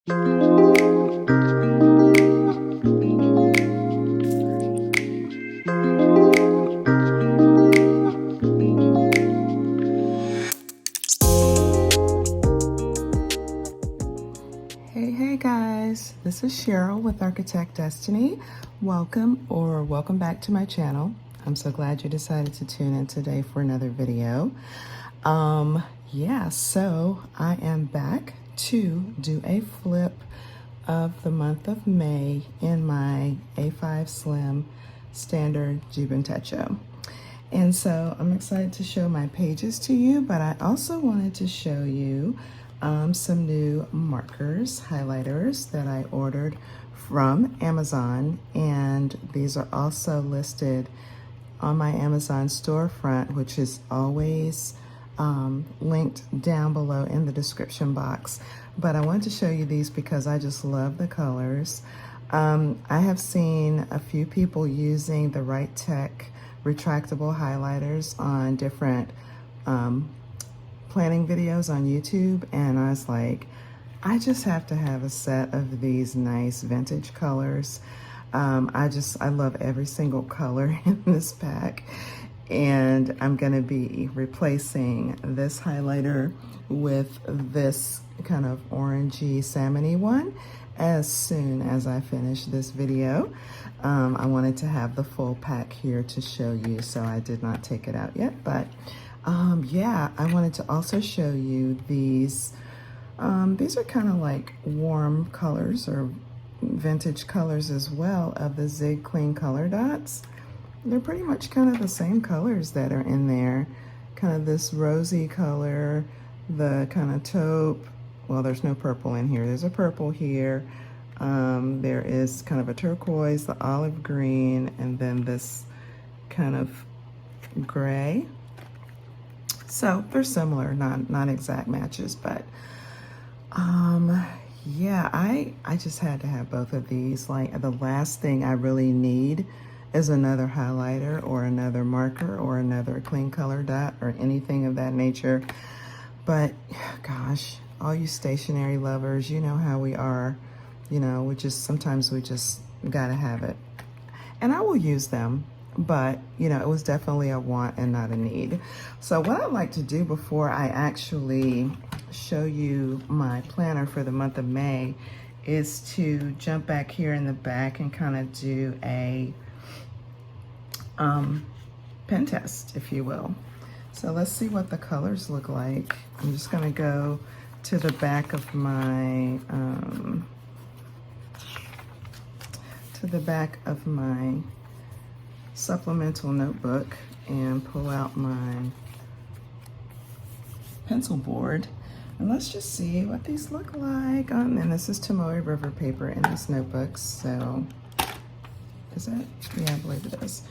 Hey guys, this is Cheryl with Architect Destiny. Welcome back to my channel. I'm so glad you decided to tune in today for another video. So I am back to do a flip of the month of May in my A5 Slim standard Jibun Techo. And so I'm excited to show my pages to you, but I also wanted to show you some new markers, highlighters that I ordered from Amazon, and these are also listed on my Amazon storefront, which is always linked down below in the description box. But I wanted to show you these because I just love the colors. I have seen a few people using the Right Tech retractable highlighters on different planning videos on YouTube, and I was like, I just have to have a set of these nice vintage colors. I love every single color in this pack, and I'm gonna be replacing this highlighter with this kind of orangey salmony one as soon as I finish this video. I wanted to have the full pack here to show you, so I did not take it out yet, but I wanted to also show you these. These are kind of like warm colors or vintage colors as well of the Zig Clean color dots. They're pretty much kind of the same colors that are in there. Kind of this rosy color, the kind of taupe. Well, there's no purple in here. There's a purple here. There is kind of a turquoise, the olive green, and then this kind of gray. So they're similar, not exact matches, but I just had to have both of these. Like, the last thing I really need is another highlighter or another marker or another clean color dot or anything of that nature. But gosh, all you stationery lovers, you know how we are. You know, sometimes we just gotta have it. And I will use them, but you know, it was definitely a want and not a need. So what I'd like to do before I actually show you my planner for the month of May is to jump back here in the back and kind of do a pen test, if you will. So let's see what the colors look like. I'm just gonna go to the back of my supplemental notebook and pull out my pencil board, and let's just see what these look like. And this is Tomoe River paper in this notebook, so is it? Yeah, I believe it is.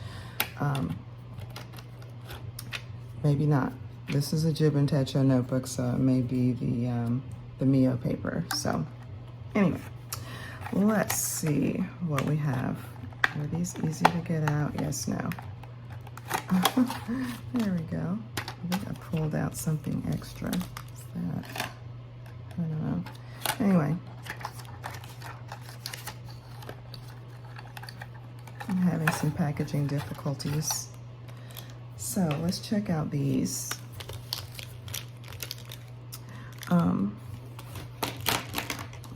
Maybe not. This is a Jibun Techo notebook, so it may be the Mio paper. So anyway, let's see what we have. Are these easy to get out? Yes, no. There we go. I think I pulled out something extra. What's that? I don't know. Anyway, I'm having some packaging difficulties. So let's check out these.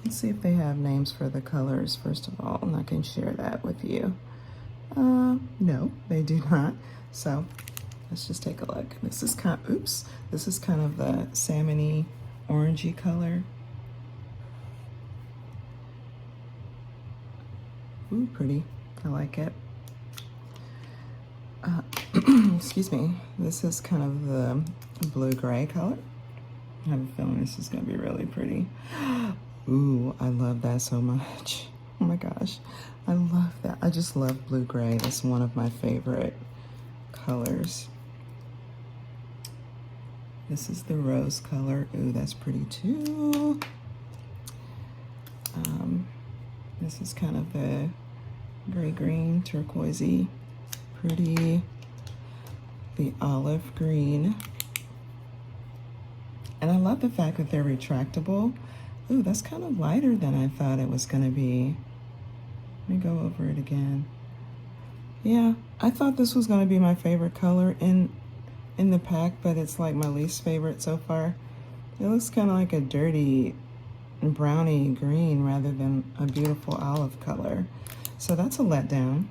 Let's see if they have names for the colors, first of all, and I can share that with you. No, they do not. So let's just take a look. This is kind of the salmony orangey color. Ooh, pretty. I like it. Excuse me. This is kind of the blue-gray color. I have a feeling this is going to be really pretty. Ooh, I love that so much. Oh my gosh, I love that. I just love blue-gray. It's one of my favorite colors. This is the rose color. Ooh, that's pretty too. This is kind of the gray-green, turquoisey, pretty. The olive green. And I love the fact that they're retractable. Ooh, that's kind of lighter than I thought it was gonna be. Let me go over it again. Yeah, I thought this was gonna be my favorite color in the pack, but it's like my least favorite so far. It looks kind of like a dirty browny green rather than a beautiful olive color. So that's a letdown.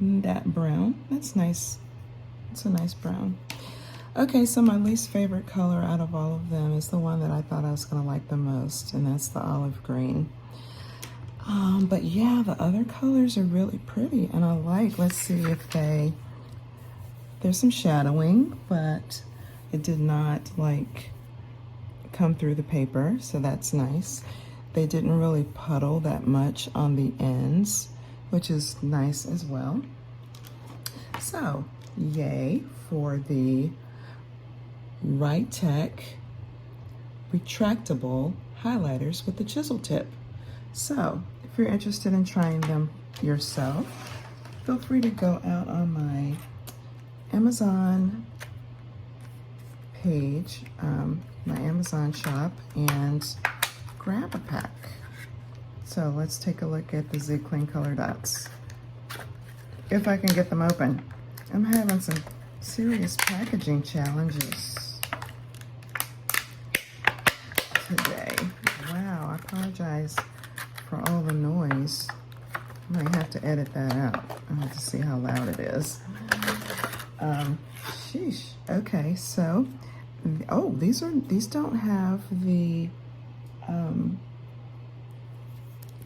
That brown, that's nice. It's a nice brown. Okay, so my least favorite color out of all of them is the one that I thought I was gonna like the most, and that's the olive green. But yeah, the other colors are really pretty, and I like, let's see if there's some shadowing, but it did not like come through the paper, so that's nice. They didn't really puddle that much on the ends, which is nice as well. So, yay for the Tech retractable highlighters with the chisel tip. So, if you're interested in trying them yourself, feel free to go out on my Amazon page, my Amazon shop, and grab a pack. So let's take a look at the Zig Clean Color Dots. If I can get them open. I'm having some serious packaging challenges today. Wow, I apologize for all the noise. I might have to edit that out. I'll have to see how loud it is. Sheesh. Okay, so, oh, these don't have the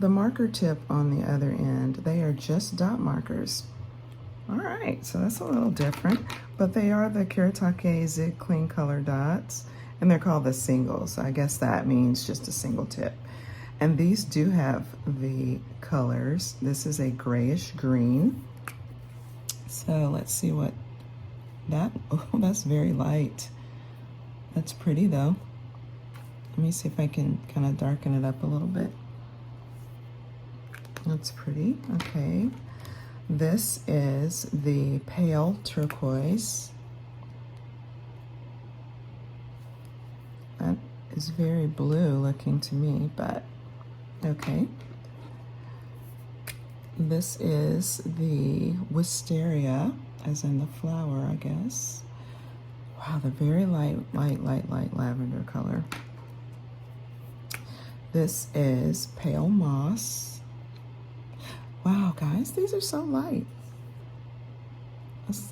marker tip on the other end. They are just dot markers. All right, so that's a little different, but they are the Kuretake Zig Clean Color Dots, and they're called the singles. So I guess that means just a single tip. And these do have the colors. This is a grayish green. So let's see what oh, that's very light. That's pretty though. Let me see if I can kind of darken it up a little bit. That's pretty, okay. This is the pale turquoise. That is very blue looking to me, but okay. This is the wisteria, as in the flower, I guess. Wow, they're very light lavender color. This is pale moss. Wow, guys, these are so light.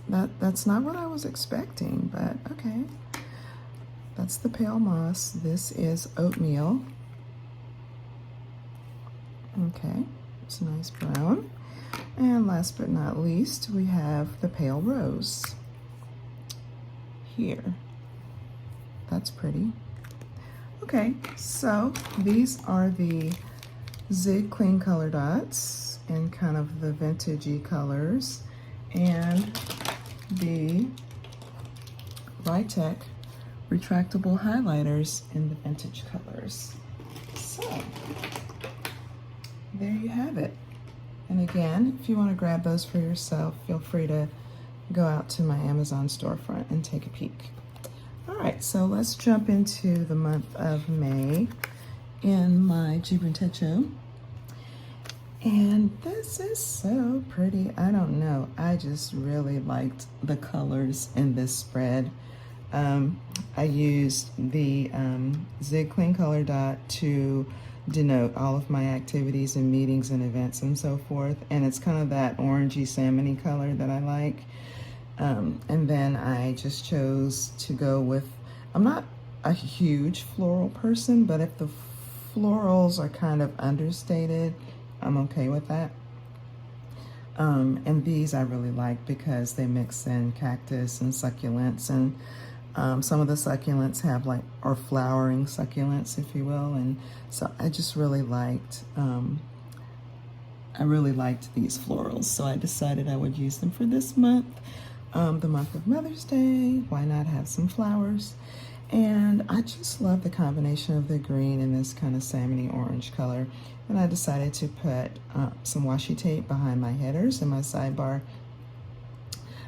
That's not what I was expecting, but okay. That's the pale moss. This is oatmeal. Okay, it's a nice brown. And last but not least, we have the pale rose here. That's pretty. Okay, so these are the Zig Clean Color Dots in kind of the vintagey colors, and the Tech retractable highlighters in the vintage colors. So there you have it. And again, if you want to grab those for yourself, feel free to go out to my Amazon storefront and take a peek. All right, so let's jump into the month of May in my Jibun Techo. And this is so pretty. I don't know. I just really liked the colors in this spread. I used the Zig Clean Color Dot to denote all of my activities and meetings and events and so forth. And it's kind of that orangey salmony color that I like. And then I just chose to go with, I'm not a huge floral person, but if the florals are kind of understated, I'm okay with that. And these I really like because they mix in cactus and succulents, and some of the succulents have or flowering succulents, if you will. And so I just really liked, these florals. So I decided I would use them for this month, the month of Mother's Day. Why not have some flowers? And I just love the combination of the green and this kind of salmony orange color. And I decided to put some washi tape behind my headers and my sidebar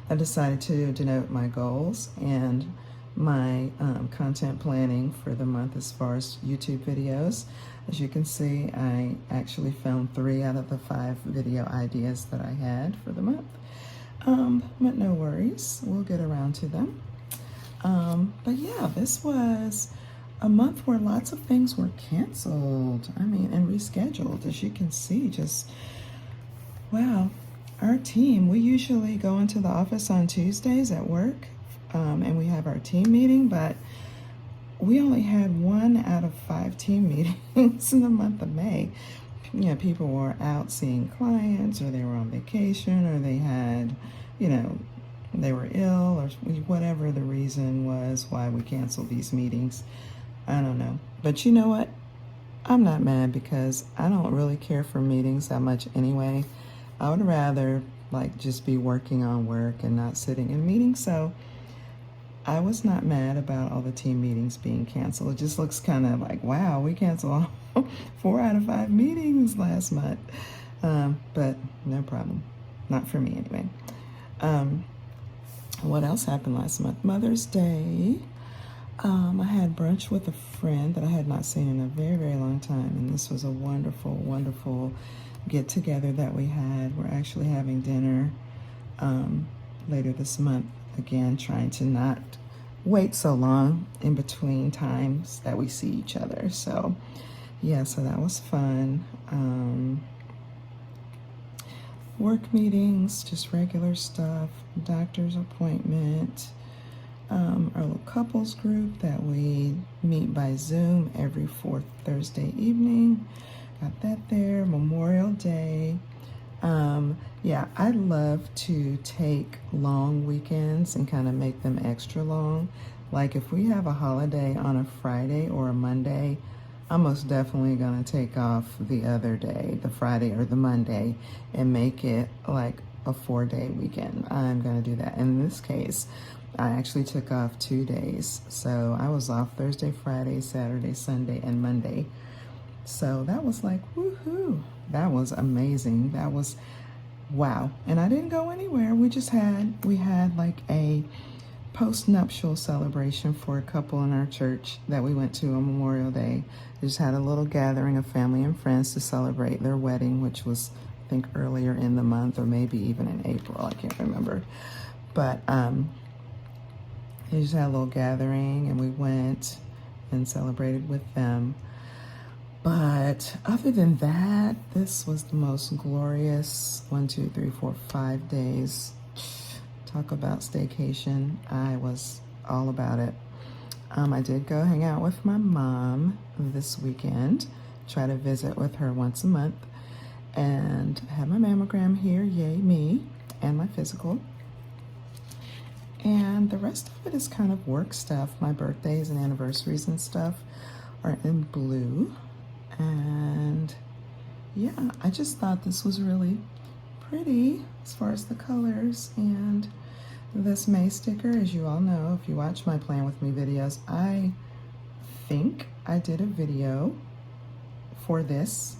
I decided to denote my goals and my content planning for the month as far as YouTube videos. As you can see, I actually filmed 3 out of the 5 video ideas that I had for the month. But no worries, we'll get around to them. But yeah, this was a month where lots of things were canceled. I mean, and rescheduled. As you can see, just, wow. Our team, we usually go into the office on Tuesdays at work, and we have our team meeting, but we only had 1 out of 5 team meetings in the month of May. You know, people were out seeing clients, or they were on vacation, or they had, you know, they were ill, or whatever the reason was why we canceled these meetings. I don't know. But you know what? I'm not mad, because I don't really care for meetings that much anyway. I would rather like just be working on work and not sitting in meetings. So I was not mad about all the team meetings being canceled. It just looks kind of like, wow, we canceled 4 out of 5 meetings last month. But no problem. Not for me anyway. What else happened last month? Mother's Day. I had brunch with a friend that I had not seen in a very, very long time. And this was a wonderful, wonderful get together that we had. We're actually having dinner later this month. Again, trying to not wait so long in between times that we see each other. So yeah, so that was fun. Work meetings, just regular stuff, doctor's appointment, our little couples group that we meet by Zoom every 4th Thursday evening. Got that there. Memorial Day. Yeah, I love to take long weekends and kind of make them extra long. Like if we have a holiday on a Friday or a Monday, I'm most definitely going to take off the other day, the Friday or the Monday, and make it like a 4-day weekend. I'm going to do that. In this case, I actually took off 2 days. So I was off Thursday, Friday, Saturday, Sunday, and Monday. So that was like, woohoo. That was amazing. That was, wow. And I didn't go anywhere. We had like a post-nuptial celebration for a couple in our church that we went to on Memorial Day. We just had a little gathering of family and friends to celebrate their wedding, which was, I think, earlier in the month, or maybe even in April. I can't remember. But they just had a little gathering, and we went and celebrated with them. But other than that, this was the most glorious 5 days. Talk about staycation. I was all about it. I did go hang out with my mom this weekend, try to visit with her once a month, and had my mammogram here, yay me, and my physical. And the rest of it is kind of work stuff. My birthdays and anniversaries and stuff are in blue. And yeah, I just thought this was really pretty as far as the colors. And this May sticker, as you all know, if you watch my Plan With Me videos, I think I did a video for this.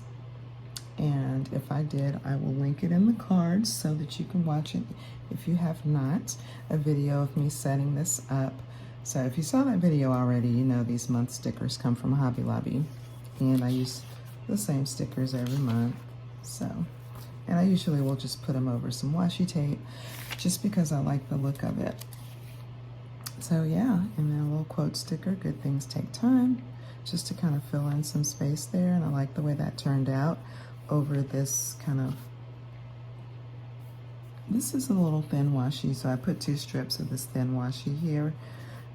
And if I did, I will link it in the cards so that you can watch it if you have not. A video of me setting this up. So if you saw that video already, you know these month stickers come from Hobby Lobby. And I use the same stickers every month. So, and I usually will just put them over some washi tape just because I like the look of it. So yeah, and then a little quote sticker, good things take time, just to kind of fill in some space there. And I like the way that turned out over this kind of, this is a little thin washi. So I put 2 strips of this thin washi here,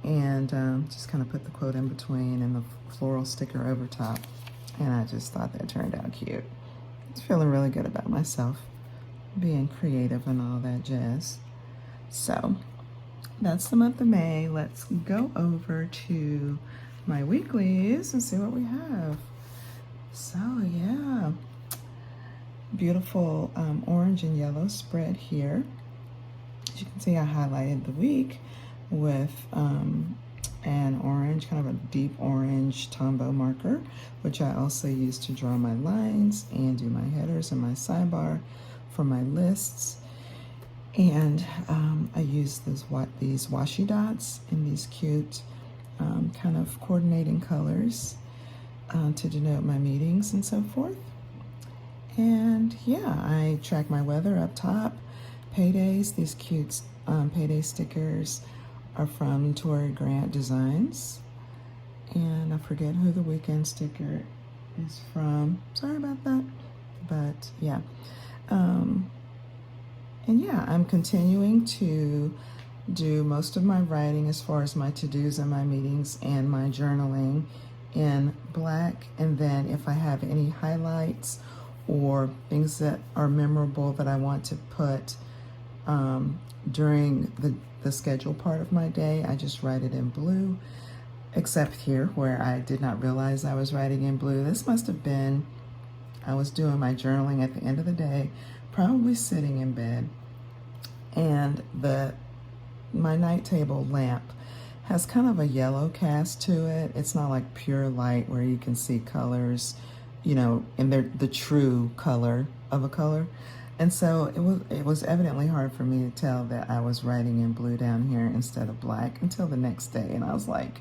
and just kind of put the quote in between and the floral sticker over top. And I just thought that turned out cute. I was feeling really good about myself, being creative and all that jazz. So that's the month of May. Let's go over to my weeklies and see what we have. So yeah, beautiful orange and yellow spread here. As you can see, I highlighted the week with an orange, kind of a deep orange Tombow marker, which I also use to draw my lines and do my headers and my sidebar for my lists. And I use these washi dots in these cute kind of coordinating colors to denote my meetings and so forth. And yeah, I track my weather up top. Paydays, these cute payday stickers are from Tori Grant Designs. And I forget who the weekend sticker is from. Sorry about that. But yeah. And yeah, I'm continuing to do most of my writing as far as my to-dos and my meetings and my journaling in black. And then if I have any highlights or things that are memorable that I want to put during the schedule part of my day, I just write it in blue, except here where I did not realize I was writing in blue. This must have been, I was doing my journaling at the end of the day, probably sitting in bed, and my night table lamp has kind of a yellow cast to it. It's not like pure light where you can see colors, you know, and they're the true color of a color. And so it was evidently hard for me to tell that I was writing in blue down here instead of black until the next day. And I was like,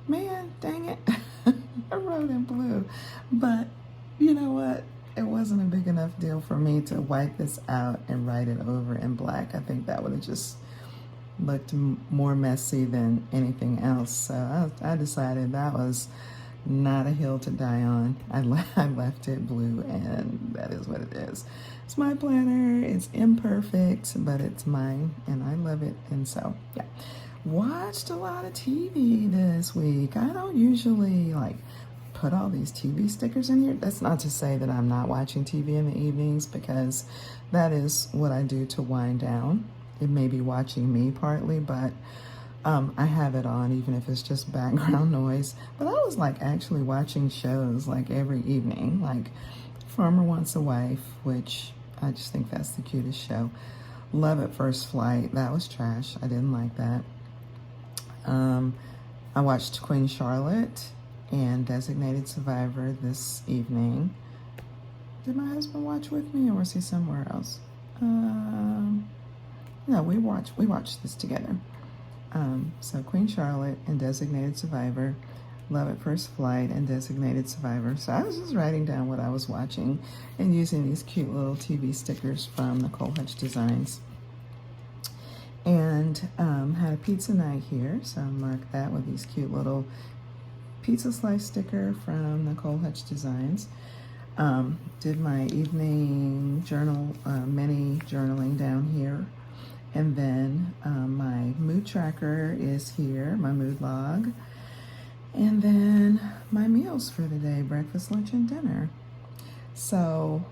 man, dang it, I wrote in blue. But you know what? It wasn't a big enough deal for me to wipe this out and write it over in black. I think that would have just looked more messy than anything else. So I decided that was not a hill to die on. I left it blue, and that is what it is. It's my planner. It's imperfect, but it's mine, and I love it. And so, yeah. Watched a lot of TV this week. I don't usually like put all these TV stickers in here. That's not to say that I'm not watching TV in the evenings, because that is what I do to wind down. It may be watching me partly, but I have it on even if it's just background noise. But I was like actually watching shows like every evening, like Farmer Wants a Wife, which I just think that's the cutest show. Love at First Flight, that was trash. I didn't like that. I watched Queen Charlotte and Designated Survivor this evening. Did my husband watch with me, or was he somewhere else? No, we watched this together. So Queen Charlotte and Designated Survivor, Love at First Flight and Designated Survivor. So I was just writing down what I was watching and using these cute little TV stickers from Nicole Hutch Designs. And had a pizza night here, so I marked that with these cute little pizza slice sticker from Nicole Hutch Designs. Did my evening journal, mini journaling down here. And then my mood tracker is here, my mood log. And then my meals for the day, breakfast, lunch, and dinner. So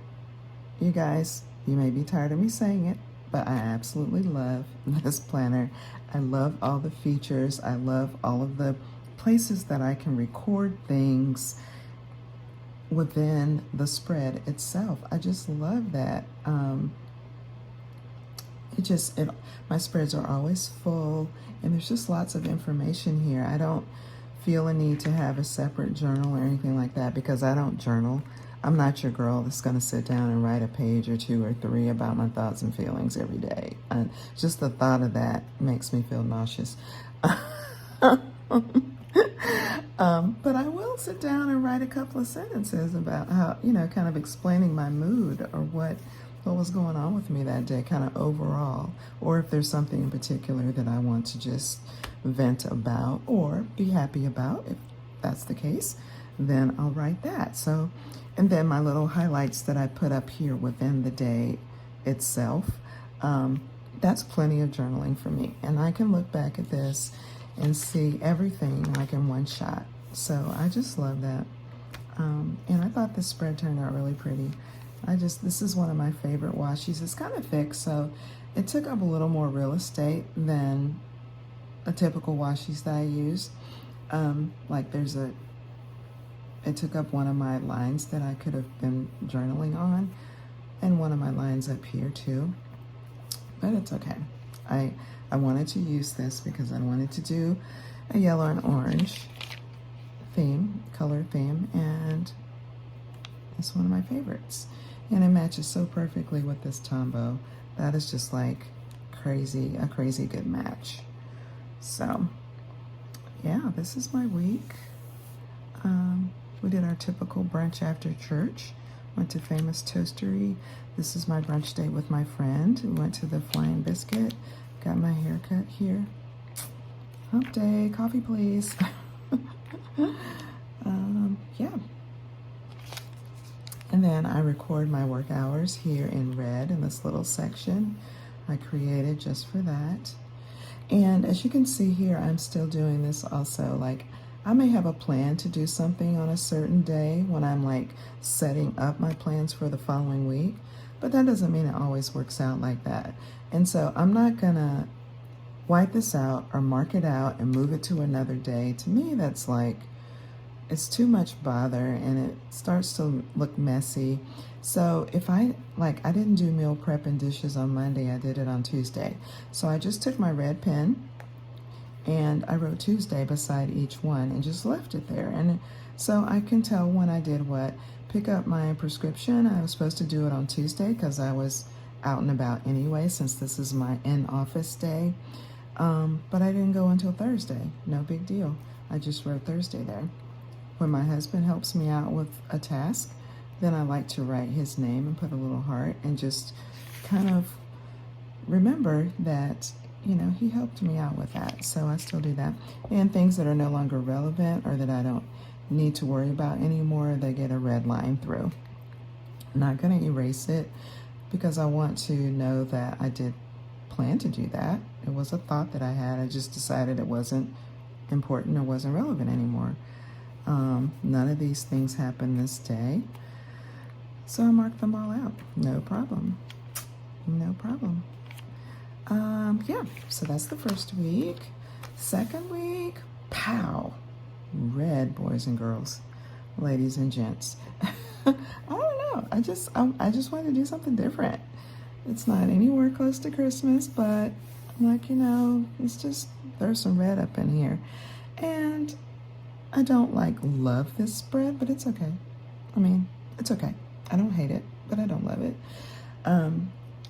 you guys, you may be tired of me saying it, but I absolutely love this planner. I love all the features. I love all of the places that I can record things within the spread itself. I just love that. My spreads are always full, and there's just lots of information here. I don't feel a need to have a separate journal or anything like that, because I don't journal. I'm not your girl that's going to sit down and write a page or 2 or 3 about my thoughts and feelings every day. And just the thought of that makes me feel nauseous. But I will sit down and write a couple of sentences about how, you know, kind of explaining my mood or what was going on with me that day, kind of overall, or if there's something in particular that I want to just vent about or be happy about. If that's the case, then I'll write that. So, and then my little highlights that I put up here within the day itself, that's plenty of journaling for me. And I can look back at this and see everything like in one shot. So I just love that. And I thought this spread turned out really pretty. This is one of my favorite washies. It's kind of thick, so it took up a little more real estate than a typical washies that I use. Like it took up one of my lines that I could have been journaling on, and one of my lines up here too. But it's okay. I wanted to use this because I wanted to do a yellow and orange color theme, and it's one of my favorites. And it matches so perfectly with this Tombow. That is just like a crazy good match. So yeah, this is my week. We did our typical brunch after church. Went to Famous Toastery. This is my brunch date with my friend. We went to the Flying Biscuit. Got my hair cut here. Hump day, coffee please. Yeah. And then I record my work hours here in red in this little section I created just for that. And as you can see here, I'm still doing this also. Like, I may have a plan to do something on a certain day when I'm like setting up my plans for the following week, but that doesn't mean it always works out like that. And so I'm not gonna wipe this out or mark it out and move it to another day. To me, that's like, it's too much bother and it starts to look messy. So if I didn't do meal prep and dishes on Monday, I did it on Tuesday. So I just took my red pen and I wrote Tuesday beside each one and just left it there. And so I can tell when I did what. Pick up my prescription. I was supposed to do it on Tuesday because I was out and about anyway, since this is my in-office day. But I didn't go until Thursday. No big deal. I just wrote Thursday there. When my husband helps me out with a task, then I like to write his name and put a little heart and just kind of remember that, you know, he helped me out with that. So I still do that. And things that are no longer relevant or that I don't need to worry about anymore, they get a red line through. I'm not going to erase it because I want to know that I did plan to do that. It was a thought that I had. I just decided it wasn't important or wasn't relevant anymore. None of these things happened this day. So I marked them all out. No problem. No problem. Yeah, so that's the first week. Second week, pow. Red, boys and girls, ladies and gents. I don't know. I just wanted to do something different. It's not anywhere close to Christmas, but I'm like, you know, it's just, there's some red up in here. And I don't love this spread, but it's okay. I mean, it's okay. I don't hate it, but I don't love it. I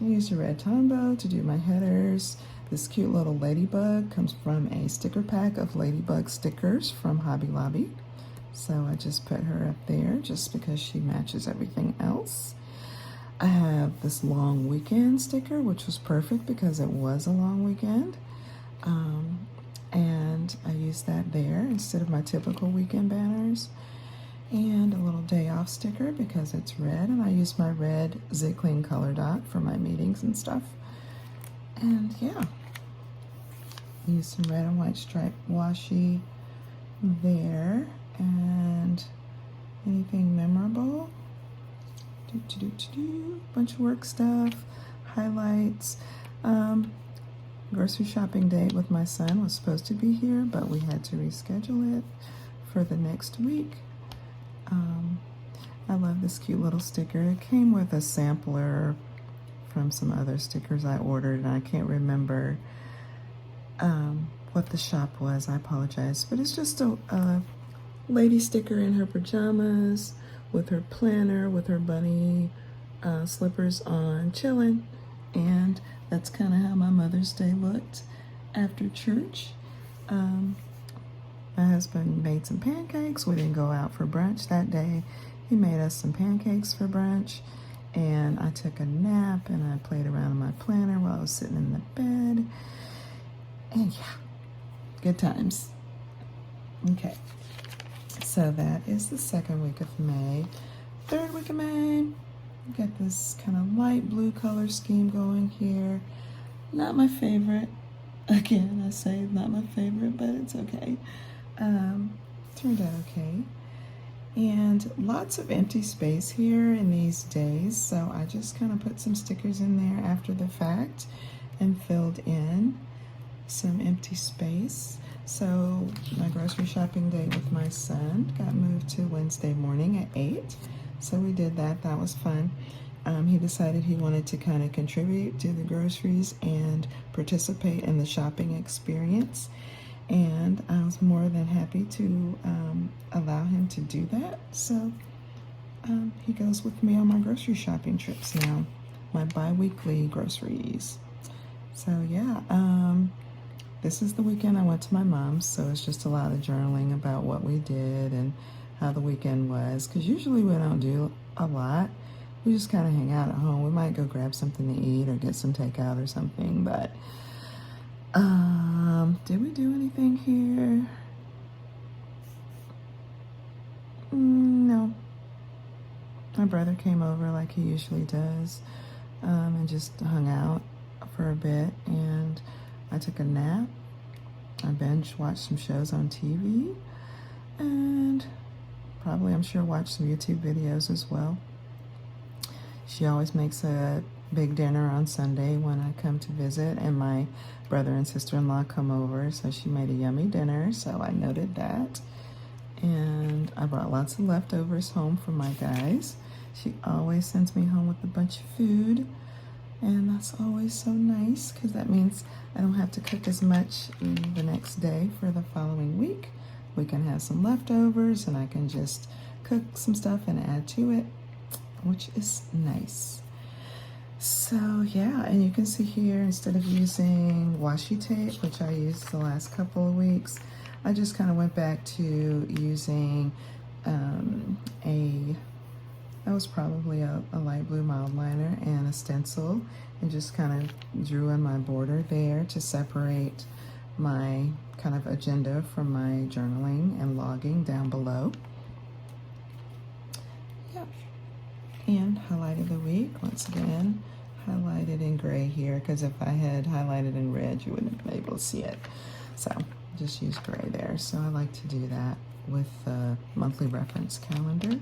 used a red Tombow to do my headers. This cute little ladybug comes from a sticker pack of ladybug stickers from Hobby Lobby. So I just put her up there just because she matches everything else. I have this long weekend sticker, which was perfect because it was a long weekend. And I used that there instead of my typical weekend banners. And a little day off sticker because it's red, and I use my red Zit Clean color dot for my meetings and stuff. And yeah, use some red and white stripe washi there. And anything memorable? Bunch of work stuff, highlights. Grocery shopping date with my son was supposed to be here, but we had to reschedule it for the next week. I love this cute little sticker. It came with a sampler from some other stickers I ordered, and I can't remember what the shop was. I apologize, but it's just a lady sticker in her pajamas with her planner, with her bunny slippers on, chilling. And that's kind of how my Mother's Day looked after church. My husband made some pancakes. We didn't go out for brunch that day. He made us some pancakes for brunch, and I took a nap and I played around in my planner while I was sitting in the bed. And yeah, good times. Okay, so that is the second week of May. Third week of May, got this kind of light blue color scheme going here. Not my favorite. Again, I say not my favorite, but it's okay. Turned out okay. And lots of empty space here in these days, so I just kind of put some stickers in there after the fact and filled in some empty space. So my grocery shopping day with my son got moved to Wednesday morning at 8. So we did that. That was fun. He decided he wanted to kind of contribute to the groceries and participate in the shopping experience. And I was more than happy to allow him to do that. So he goes with me on my grocery shopping trips now, my bi-weekly groceries. So yeah, this is the weekend I went to my mom's, so it's just a lot of journaling about what we did and how the weekend was. Because usually we don't do a lot. We just kind of hang out at home. We might go grab something to eat or get some takeout or something. But did we do anything here? No. My brother came over like he usually does, and just hung out for a bit. And I took a nap. I binge watched some shows on TV, and probably, I'm sure, watched some YouTube videos as well. She always makes a big dinner on Sunday when I come to visit, and my brother and sister-in-law come over, so she made a yummy dinner, so I noted that. And I brought lots of leftovers home for my guys. She always sends me home with a bunch of food, and that's always so nice because that means I don't have to cook as much the next day for the following week. We can have some leftovers and I can just cook some stuff and add to it, which is nice. So yeah, and you can see here, instead of using washi tape, which I used the last couple of weeks, I just kind of went back to using that was probably a light blue mild liner and a stencil, and just kind of drew in my border there to separate my kind of agenda from my journaling and logging down below. Yeah. And highlighted the week, once again, highlighted in gray here, because if I had highlighted in red, you wouldn't have been able to see it. So just use gray there. So I like to do that with the monthly reference calendar.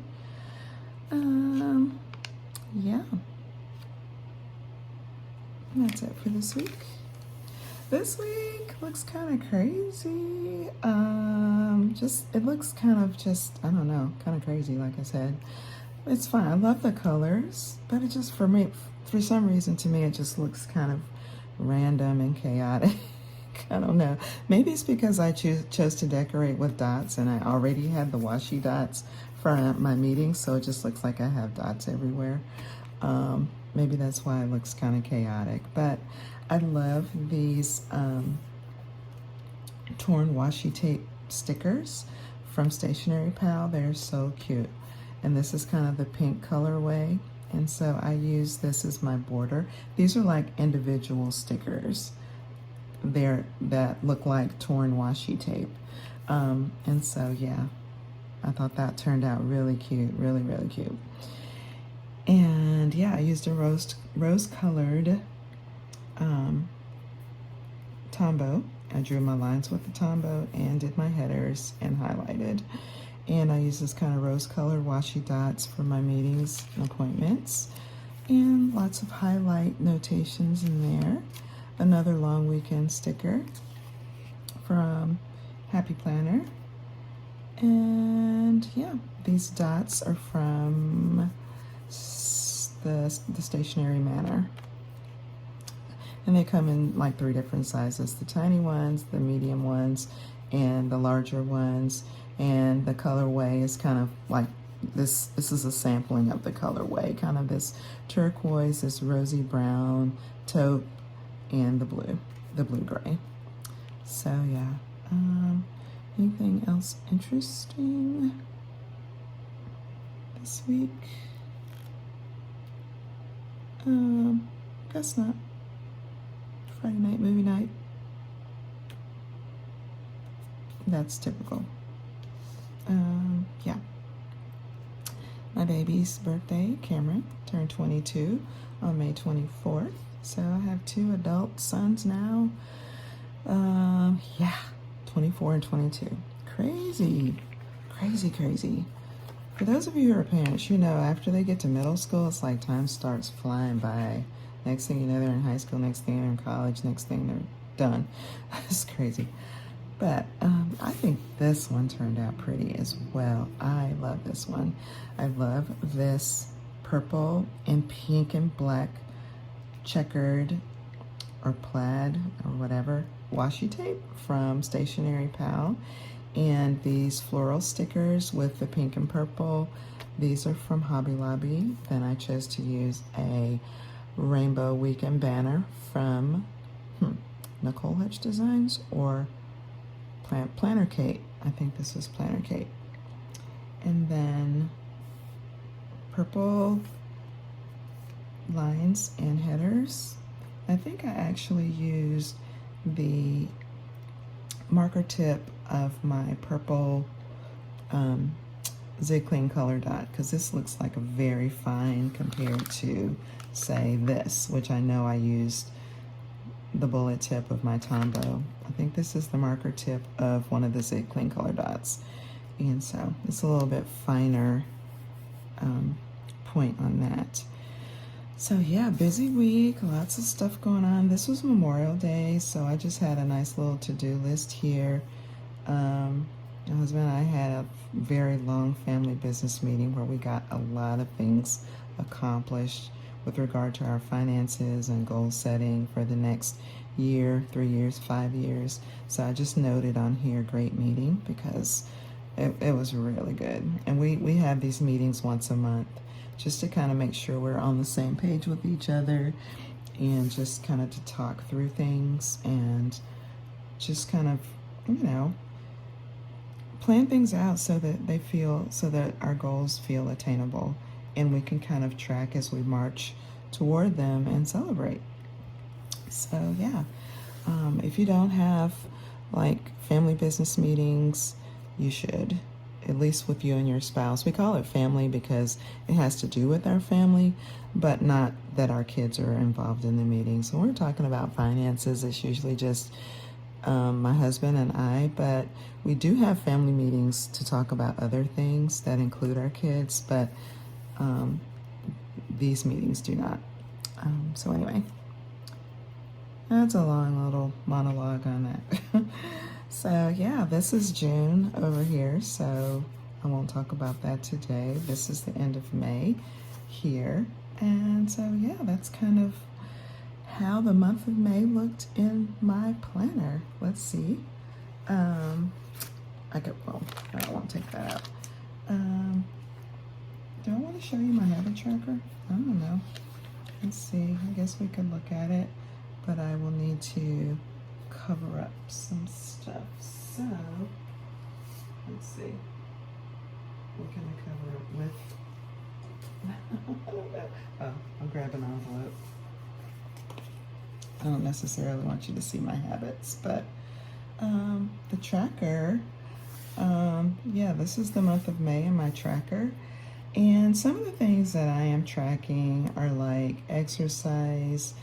Yeah. And that's it for this week. This week looks kind of crazy. It looks kind of just, I don't know, kind of crazy, like I said. It's fine. I love the colors, but it just, for me, for some reason, to me, it just looks kind of random and chaotic. I don't know. Maybe it's because I chose to decorate with dots, and I already had the washi dots for my meetings, so it just looks like I have dots everywhere. Maybe that's why it looks kind of chaotic. But I love these torn washi tape stickers from Stationery Pal. They're so cute. And this is kind of the pink colorway. And so I use this as my border. These are like individual stickers that look like torn washi tape. And so, yeah, I thought that turned out really cute, really, really cute. And yeah, I used a rose-colored Tombow. I drew my lines with the Tombow and did my headers and highlighted. And I use this kind of rose-colored washi dots for my meetings and appointments. And lots of highlight notations in there. Another long weekend sticker from Happy Planner. And yeah, these dots are from the Stationery Manor. And they come in like 3 different sizes: the tiny ones, the medium ones, and the larger ones. And the colorway is kind of like this. This is a sampling of the colorway, kind of this turquoise, this rosy brown, taupe, and the blue gray. So yeah, anything else interesting this week? Guess not. Friday night, movie night. That's typical. Yeah. My baby's birthday, Cameron, turned 22 on May 24th. So I have 2 adult sons now. Yeah, 24 and 22. Crazy, crazy, crazy. For those of you who are parents, you know, after they get to middle school, it's like time starts flying by. Next thing you know, they're in high school. Next thing they're in college. Next thing they're done. It's crazy. But I think this one turned out pretty as well. I love this one. I love this purple and pink and black checkered or plaid or whatever washi tape from Stationery Pal. And these floral stickers with the pink and purple. These are from Hobby Lobby. Then I chose to use a rainbow weekend banner from Nicole Hitch Designs or Planner Kate. I think this is Planner Kate. And then purple lines and headers. I think I actually used the marker tip of my purple Zig Clean color dot, because this looks like a very fine compared to, say, this, which I know I used the bullet tip of my Tombow. I think this is the marker tip of one of the Zig Clean color dots, and so it's a little bit finer point on that. So yeah, busy week, lots of stuff going on. This was Memorial Day, so I just had a nice little to-do list here. My husband and I had a very long family business meeting where we got a lot of things accomplished with regard to our finances and goal setting for the next year, 3 years, 5 years. So I just noted on here, great meeting, because it was really good. And we have these meetings once a month just to kind of make sure we're on the same page with each other, and just kind of to talk through things and just kind of, you know, plan things out so that our goals feel attainable, and we can kind of track as we march toward them and celebrate. So yeah, if you don't have like family business meetings, you should, at least with you and your spouse. We call it family because it has to do with our family, but not that our kids are involved in the meetings. So when we're talking about finances, it's usually just my husband and I, but we do have family meetings to talk about other things that include our kids, but these meetings do not. So anyway, that's a long little monologue on that. So yeah, this is June over here, so I won't talk about that today. This is the end of May here, and so yeah, that's kind of how the month of May looked in my planner. Let's see. I won't take that out. Do I want to show you my habit tracker? I don't know. Let's see. I guess we could look at it, but I will need to cover up some stuff. So let's see. What can I cover up with? Oh, I'll grab an envelope. I don't necessarily want you to see my habits, but the tracker, yeah, this is the month of May in my tracker. And some of the things that I am tracking are like exercise.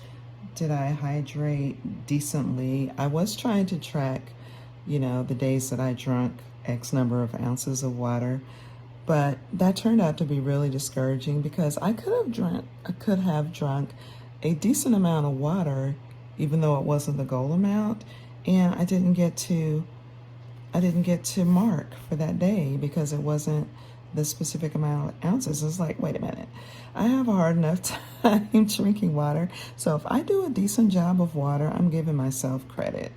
Did I hydrate decently? I was trying to track, you know, the days that I drank X number of ounces of water, but that turned out to be really discouraging because I could have drunk a decent amount of water, even though it wasn't the goal amount, and I didn't get to mark for that day because it wasn't the specific amount of ounces. It's like, wait a minute, I have a hard enough time drinking water, so if I do a decent job of water, I'm giving myself credit.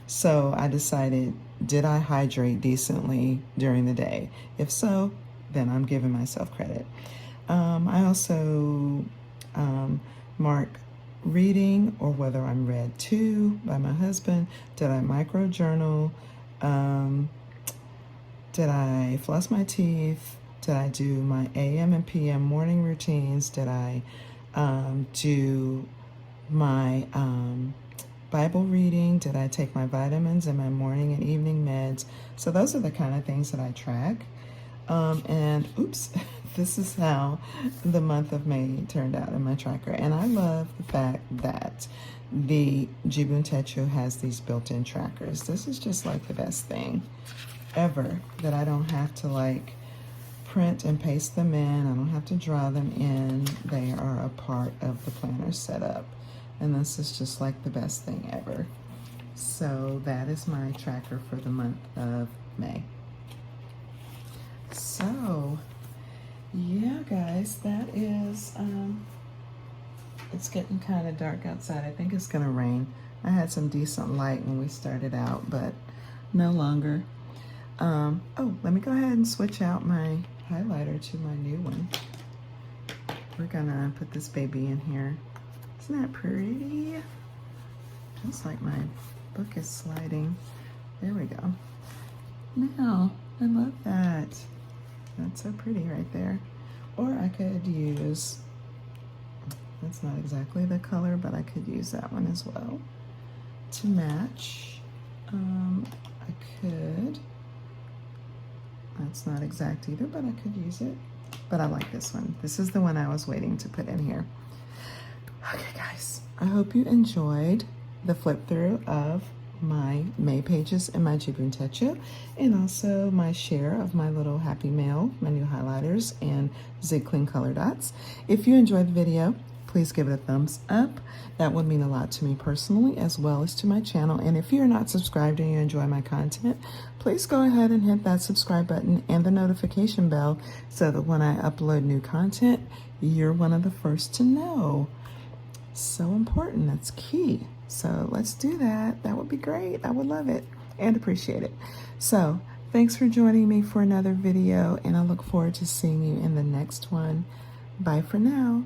So I decided, did I hydrate decently during the day? If so, then I'm giving myself credit. I also mark reading, or whether I'm read to by my husband. Did I micro journal? Did I floss my teeth? Did I do my AM and PM morning routines? Did I do my Bible reading? Did I take my vitamins and my morning and evening meds? So those are the kind of things that I track. And oops, this is how the month of May turned out in my tracker. And I love the fact that the Jibun Techo has these built-in trackers. This is just like the best thing ever, that I don't have to like print and paste them in. I don't have to draw them in. They are a part of the planner setup. And this is just like the best thing ever. So that is my tracker for the month of May. So yeah, guys, that is, it's getting kind of dark outside. I think it's gonna rain. I had some decent light when we started out, but no longer. Oh, let me go ahead and switch out my highlighter to my new one. We're gonna put this baby in here. Isn't that pretty? Feels like my book is sliding. There we go. Now, I love that. That's so pretty right there. Or I could use, that's not exactly the color, but I could use that one as well to match. I could, that's not exact either, but I could use it. But I like this one. This is the one I was waiting to put in here. Okay, guys, I hope you enjoyed the flip through of my May pages in my Jibun Techo, and also my share of my little Happy Mail, my new highlighters, and Zig Clean color dots. If you enjoyed the video, please give it a thumbs up. That would mean a lot to me personally, as well as to my channel. And if you're not subscribed and you enjoy my content, please go ahead and hit that subscribe button and the notification bell so that when I upload new content, you're one of the first to know. So important, that's key. So let's do that. That would be great. I would love it and appreciate it. So thanks for joining me for another video, and I look forward to seeing you in the next one. Bye for now.